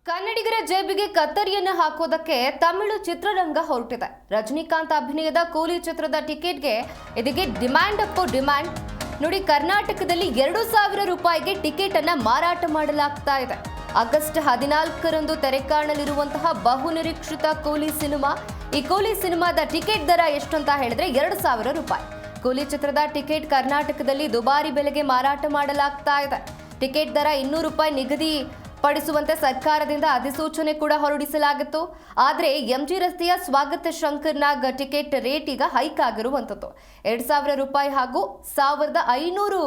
ಕನ್ನಡಿಗರ ಜೇಬಿಗೆ ಕತ್ತರಿಯನ್ನು ಹಾಕೋದಕ್ಕೆ ತಮಿಳು ಚಿತ್ರರಂಗ ಹೊರಟಿದೆ. ರಜನಿಕಾಂತ್ ಅಭಿನಯದ ಕೂಲಿ ಚಿತ್ರದ ಟಿಕೆಟ್ಗೆ ಇದೀಗ ಡಿಮ್ಯಾಂಡ್ ಅಪ್ಪೋ ಡಿಮ್ಯಾಂಡ್. ನೋಡಿ, ಕರ್ನಾಟಕದಲ್ಲಿ 2,000 ರೂಪಾಯಿಗೆ ಟಿಕೆಟ್ ಅನ್ನ ಮಾರಾಟ ಮಾಡಲಾಗ್ತಾ ಇದೆ. ಆಗಸ್ಟ್ 14ರಂದು ತೆರೆ ಕಾಣಲಿರುವಂತಹ ಬಹುನಿರೀಕ್ಷಿತ ಕೂಲಿ ಸಿನಿಮಾ. ಈ ಕೂಲಿ ಸಿನಿಮಾದ ಟಿಕೆಟ್ ದರ ಎಷ್ಟು ಅಂತ ಹೇಳಿದ್ರೆ 2,000 ರೂಪಾಯಿ. ಕೂಲಿ ಚಿತ್ರದ ಟಿಕೆಟ್ ಕರ್ನಾಟಕದಲ್ಲಿ ದುಬಾರಿ ಬೆಲೆಗೆ ಮಾರಾಟ ಮಾಡಲಾಗ್ತಾ ಇದೆ. ಟಿಕೆಟ್ ದರ 200 ರೂಪಾಯಿ ನಿಗದಿ ಪಡಿಸುವಂತೆ ಸರ್ಕಾರದಿಂದ ಅಧಿಸೂಚನೆ ಕೂಡ ಹೊರಡಿಸಲಾಗಿತ್ತು. ಆದರೆ ಎಂಜಿ ರಸ್ತೆಯ ಸ್ವಾಗತ ಶಂಕರ್ನಾಗ್ ಟಿಕೆಟ್ ರೇಟ್ ಈಗ ಹೈಕ್ ಆಗಿರುವಂಥದ್ದು. 2,000 ರೂಪಾಯಿ ಹಾಗೂ 1,500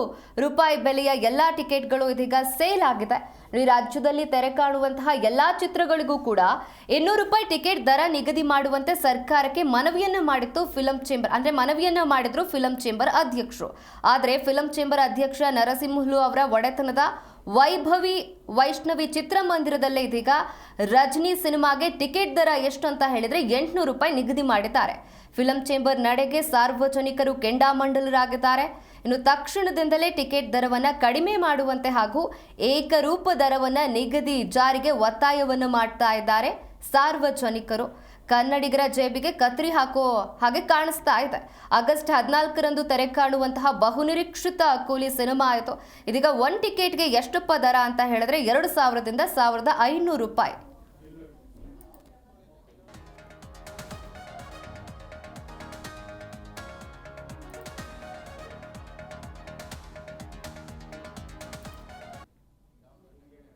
ರೂಪಾಯಿ ಬೆಲೆಯ ಎಲ್ಲಾ ಟಿಕೆಟ್ಗಳು ಇದೀಗ ಸೇಲ್ ಆಗಿದೆ. ಈ ರಾಜ್ಯದಲ್ಲಿ ತೆರೆ ಕಾಣುವಂತಹ ಎಲ್ಲಾ ಚಿತ್ರಗಳಿಗೂ ಕೂಡ 200 ರೂಪಾಯಿ ಟಿಕೆಟ್ ದರ ನಿಗದಿ ಮಾಡುವಂತೆ ಸರ್ಕಾರಕ್ಕೆ ಮನವಿಯನ್ನು ಮಾಡಿತ್ತು ಫಿಲಂ ಚೇಂಬರ್. ಅಂದ್ರೆ ಮನವಿಯನ್ನ ಮಾಡಿದ್ರು ಫಿಲಂ ಚೇಂಬರ್ ಅಧ್ಯಕ್ಷರು. ಆದರೆ ಫಿಲಂ ಚೇಂಬರ್ ಅಧ್ಯಕ್ಷ ನರಸಿಂಹಲು ಅವರ ಒಡೆತನದ ವೈಷ್ಣವಿ ಚಿತ್ರಮಂದಿರದಲ್ಲೇ ಇದೀಗ ರಜನಿ ಸಿನಿಮಾಗೆ ಟಿಕೆಟ್ ದರ ಎಷ್ಟು ಅಂತ ಹೇಳಿದ್ರೆ 800 ರೂಪಾಯಿ ನಿಗದಿ ಮಾಡಿದ್ದಾರೆ. ಫಿಲಂ ಚೇಂಬರ್ ನಡೆಗೆ ಸಾರ್ವಜನಿಕರು ಕೆಂಡಾಮಂಡಲರಾಗಿದ್ದಾರೆ. ಇನ್ನು ತಕ್ಷಣದಿಂದಲೇ ಟಿಕೆಟ್ ದರವನ್ನ ಕಡಿಮೆ ಮಾಡುವಂತೆ ಹಾಗೂ ಏಕರೂಪ ದರವನ್ನ ನಿಗದಿ ಜಾರಿಗೆ ಒತ್ತಾಯವನ್ನು ಮಾಡ್ತಾ ಇದ್ದಾರೆ ಸಾರ್ವಜನಿಕರು. ಕನ್ನಡಿಗರ ಜೇಬಿಗೆ ಕತ್ರಿ ಹಾಕೋ ಹಾಗೆ ಕಾಣಿಸ್ತಾ ಇದೆ. ಆಗಸ್ಟ್ 14ರಂದು ತೆರೆ ಕಾಣುವಂತಹ ಬಹುನಿರೀಕ್ಷಿತ ಕೂಲಿ ಸಿನಿಮಾ ಆಯಿತು. ಇದೀಗ 1 ಟಿಕೆಟ್ಗೆ ಎಷ್ಟಪ್ಪ ದರ ಅಂತ ಹೇಳಿದ್ರೆ 2,000ದಿಂದ 1,500 ರೂಪಾಯಿ.